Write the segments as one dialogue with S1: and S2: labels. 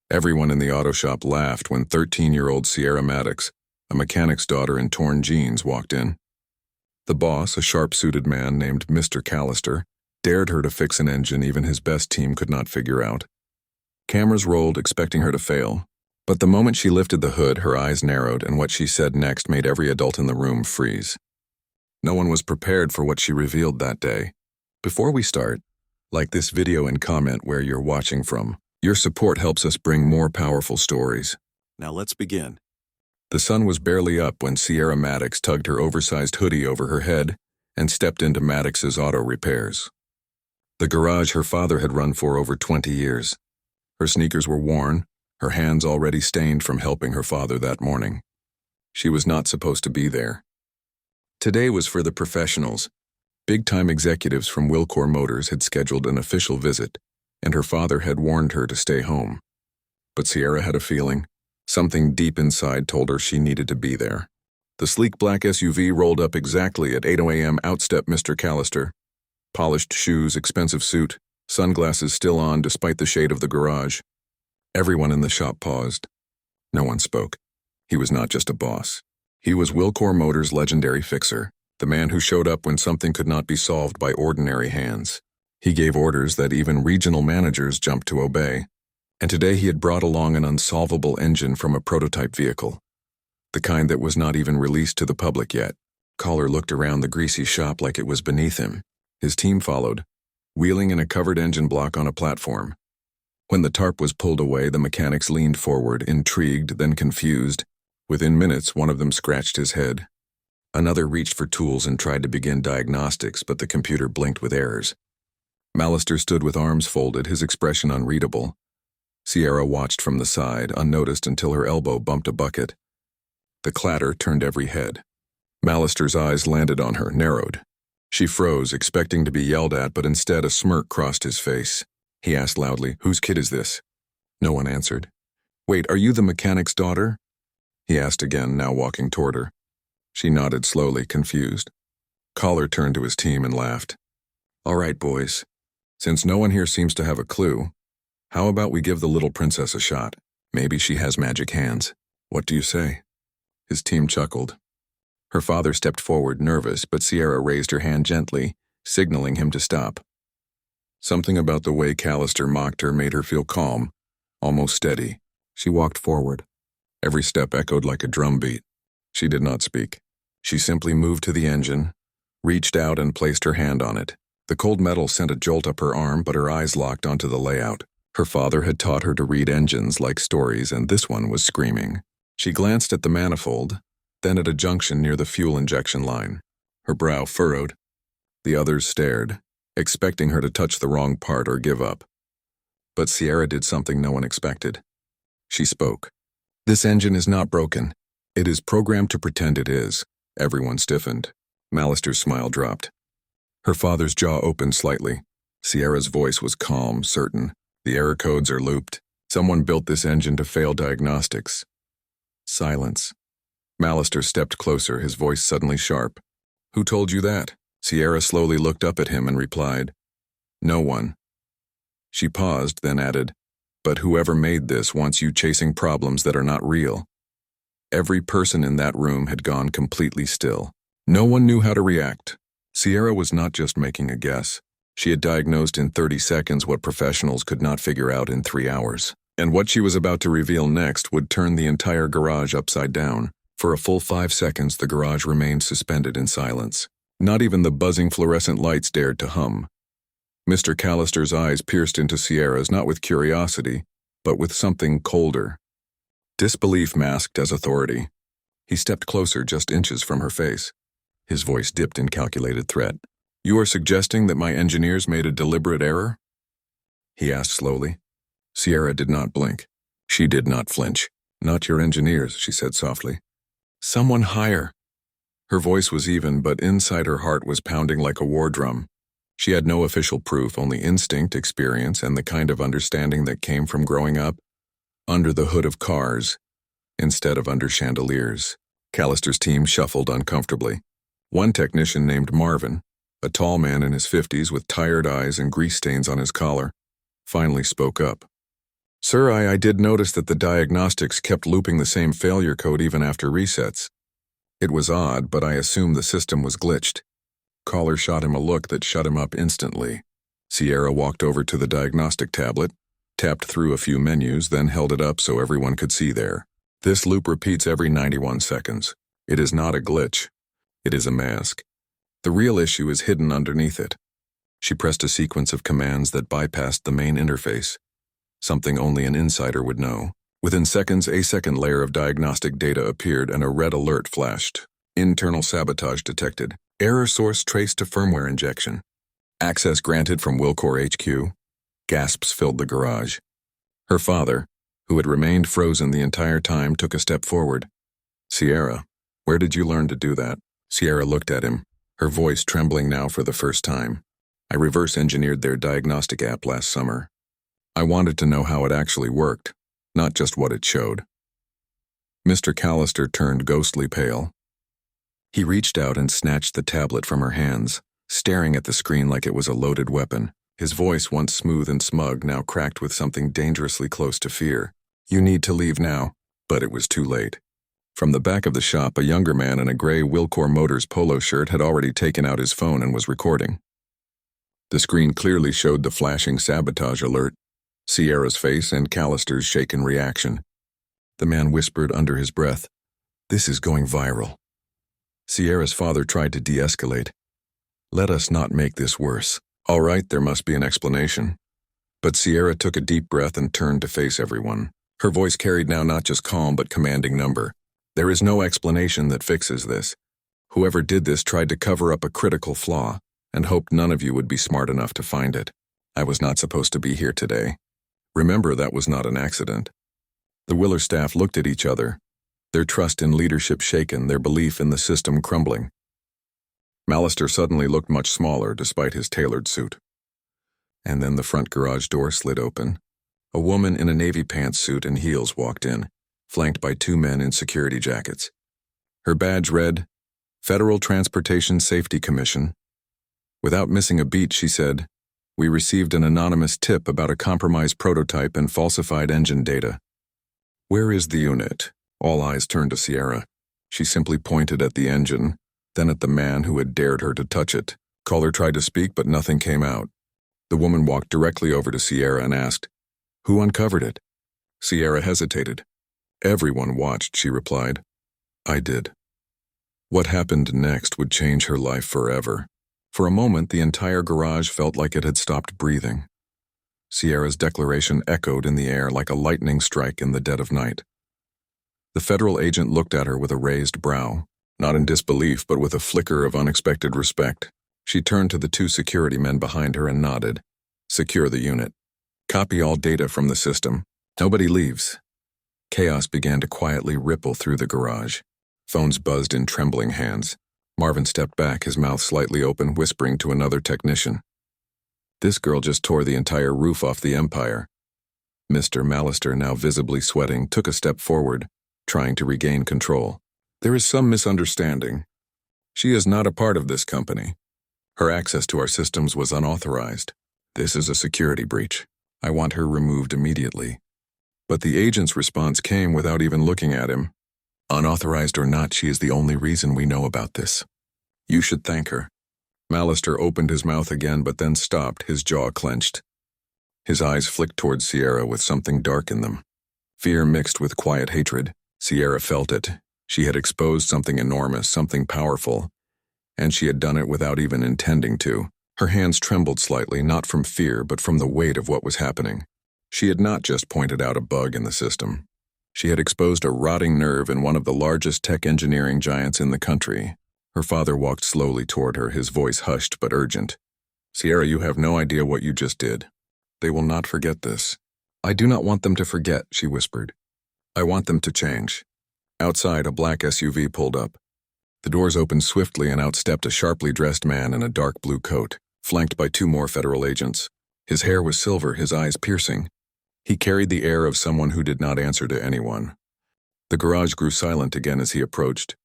S1: Everyone in the auto shop laughed when 13-year-old Sierra Maddox, a mechanic's daughter in torn jeans, walked in. The boss, a sharp-suited man named Mr. Callister, dared her to fix an engine even his best team could not figure out. Cameras rolled, expecting her to fail. But the moment she lifted the hood, her eyes narrowed, and what she said next made every adult in the room freeze. No one was prepared for what she revealed that day. Before we start, like this video and comment where you're watching from. Your support helps us bring more powerful stories. Now let's begin. The sun was barely up when Sierra Maddox tugged her oversized hoodie over her head and stepped into Maddox's auto repairs. The garage her father had run for over 20 years. Her sneakers were worn, her hands already stained from helping her father that morning. She was not supposed to be there. Today was for the professionals. Big-time executives from Wilcor Motors had scheduled an official visit, and her father had warned her to stay home. But Sierra had a feeling. Something deep inside told her she needed to be there. The sleek black SUV rolled up exactly at 8 a.m. Out stepped Mr. Callister. Polished shoes, expensive suit, sunglasses still on despite the shade of the garage. Everyone in the shop paused. No one spoke. He was not just a boss. He was Wilcor Motors' legendary fixer, the man who showed up when something could not be solved by ordinary hands. He gave orders that even regional managers jumped to obey. And today he had brought along an unsolvable engine from a prototype vehicle, the kind that was not even released to the public yet. Collar looked around the greasy shop like it was beneath him. His team followed, wheeling in a covered engine block on a platform. When the tarp was pulled away, the mechanics leaned forward, intrigued, then confused. Within minutes, one of them scratched his head. Another reached for tools and tried to begin diagnostics, but the computer blinked with errors. Callister stood with arms folded, his expression unreadable. Sierra watched from the side, unnoticed until her elbow bumped a bucket. The clatter turned every head. Callister's eyes landed on her, narrowed. She froze, expecting to be yelled at, but instead a smirk crossed his face. He asked loudly, "Whose kid is this?" No one answered. "Wait, are you the mechanic's daughter?" He asked again, now walking toward her. She nodded slowly, confused. Collar turned to his team and laughed. "All right, boys. Since no one here seems to have a clue, how about we give the little princess a shot? Maybe she has magic hands. What do you say?" His team chuckled. Her father stepped forward, nervous, but Sierra raised her hand gently, signaling him to stop. Something about the way Callister mocked her made her feel calm, almost steady. She walked forward. Every step echoed like a drum beat. She did not speak. She simply moved to the engine, reached out and placed her hand on it. The cold metal sent a jolt up her arm, but her eyes locked onto the layout. Her father had taught her to read engines like stories, and this one was screaming. She glanced at the manifold, then at a junction near the fuel injection line. Her brow furrowed. The others stared, expecting her to touch the wrong part or give up. But Sierra did something no one expected. She spoke. "This engine is not broken. It is programmed to pretend it is." Everyone stiffened. Callister's smile dropped. Her father's jaw opened slightly. Sierra's voice was calm, certain. "The error codes are looped. Someone built this engine to fail diagnostics." Silence. Callister stepped closer, his voice suddenly sharp. "Who told you that?" Sierra slowly looked up at him and replied, "No one." She paused, then added, "But whoever made this wants you chasing problems that are not real." Every person in that room had gone completely still. No one knew how to react. Sierra was not just making a guess. She had diagnosed in 30 seconds what professionals could not figure out in 3 hours. And what she was about to reveal next would turn the entire garage upside down. For a full 5 seconds, the garage remained suspended in silence. Not even the buzzing fluorescent lights dared to hum. Mr. Callister's eyes pierced into Sierra's not with curiosity, but with something colder. Disbelief masked as authority. He stepped closer, just inches from her face. His voice dipped in calculated threat. "You are suggesting that my engineers made a deliberate error?" He asked slowly. Sierra did not blink. She did not flinch. "Not your engineers," she said softly. "Someone higher." Her voice was even, but inside her heart was pounding like a war drum. She had no official proof, only instinct, experience, and the kind of understanding that came from growing up under the hood of cars instead of under chandeliers. Callister's team shuffled uncomfortably. One technician named Marvin, a tall man in his 50s with tired eyes and grease stains on his collar, finally spoke up. Sir, I did notice that the diagnostics kept looping the same failure code even after resets. It was odd, but I assumed the system was glitched. Caller shot him a look that shut him up instantly. Sierra walked over to the diagnostic tablet, tapped through a few menus, then held it up so everyone could see there. This loop repeats every 91 seconds. It is not a glitch. It is a mask. The real issue is hidden underneath it. She pressed a sequence of commands that bypassed the main interface, something only an insider would know. Within seconds, a second layer of diagnostic data appeared and a red alert flashed. Internal sabotage detected. Error source traced to firmware injection. Access granted from Wilcor HQ. Gasps filled the garage. Her father, who had remained frozen the entire time, took a step forward. Sierra, where did you learn to do that? Sierra looked at him, her voice trembling now for the first time. I reverse engineered their diagnostic app last summer. I wanted to know how it actually worked, not just what it showed. Mr. Callister turned ghostly pale. He reached out and snatched the tablet from her hands, staring at the screen like it was a loaded weapon. His voice, once smooth and smug, now cracked with something dangerously close to fear. You need to leave now. But it was too late. From the back of the shop, a younger man in a gray Wilcor Motors polo shirt had already taken out his phone and was recording. The screen clearly showed the flashing sabotage alert, Sierra's face, and Callister's shaken reaction. The man whispered under his breath, "This is going viral." Sierra's father tried to de-escalate. "Let us not make this worse." All right, there must be an explanation. But Sierra took a deep breath and turned to face everyone. Her voice carried now not just calm but commanding number. There is no explanation that fixes this. Whoever did this tried to cover up a critical flaw and hoped none of you would be smart enough to find it. I was not supposed to be here today. Remember, that was not an accident. The Willer staff looked at each other, their trust in leadership shaken, their belief in the system crumbling. Callister suddenly looked much smaller despite his tailored suit. And then the front garage door slid open. A woman in a navy pantsuit and heels walked in, flanked by two men in security jackets. Her badge read, Federal Transportation Safety Commission. Without missing a beat, she said, "We received an anonymous tip about a compromised prototype and falsified engine data." "Where is the unit?" All eyes turned to Sierra. She simply pointed at the engine, then at the man who had dared her to touch it. Caller tried to speak, but nothing came out. The woman walked directly over to Sierra and asked, "Who uncovered it?" Sierra hesitated. "Everyone watched," she replied. "I did." What happened next would change her life forever. For a moment, the entire garage felt like it had stopped breathing. Sierra's declaration echoed in the air like a lightning strike in the dead of night. The federal agent looked at her with a raised brow, not in disbelief but with a flicker of unexpected respect. She turned to the two security men behind her and nodded. "Secure the unit. Copy all data from the system. Nobody leaves." Chaos began to quietly ripple through the garage. Phones buzzed in trembling hands. Marvin stepped back, his mouth slightly open, whispering to another technician. "This girl just tore the entire roof off the Empire." Mr. Callister, now visibly sweating, took a step forward, trying to regain control. "There is some misunderstanding. She is not a part of this company. Her access to our systems was unauthorized. This is a security breach. I want her removed immediately." But the agent's response came without even looking at him. "Unauthorized or not, she is the only reason we know about this. You should thank her." Callister opened his mouth again but then stopped, his jaw clenched. His eyes flicked towards Sierra with something dark in them. Fear mixed with quiet hatred. Sierra felt it. She had exposed something enormous, something powerful, and she had done it without even intending to. Her hands trembled slightly, not from fear, but from the weight of what was happening. She had not just pointed out a bug in the system. She had exposed a rotting nerve in one of the largest tech engineering giants in the country. Her father walked slowly toward her, his voice hushed but urgent. "Sierra, you have no idea what you just did. They will not forget this." "I do not want them to forget," she whispered. "I want them to change." Outside, a black SUV pulled up. The doors opened swiftly and out stepped a sharply dressed man in a dark blue coat, flanked by two more federal agents. His hair was silver, his eyes piercing. He carried the air of someone who did not answer to anyone. The garage grew silent again as he approached.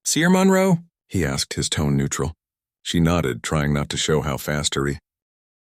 S1: "Sierra Monroe?" he asked, his tone neutral. She nodded, trying not to show how fast her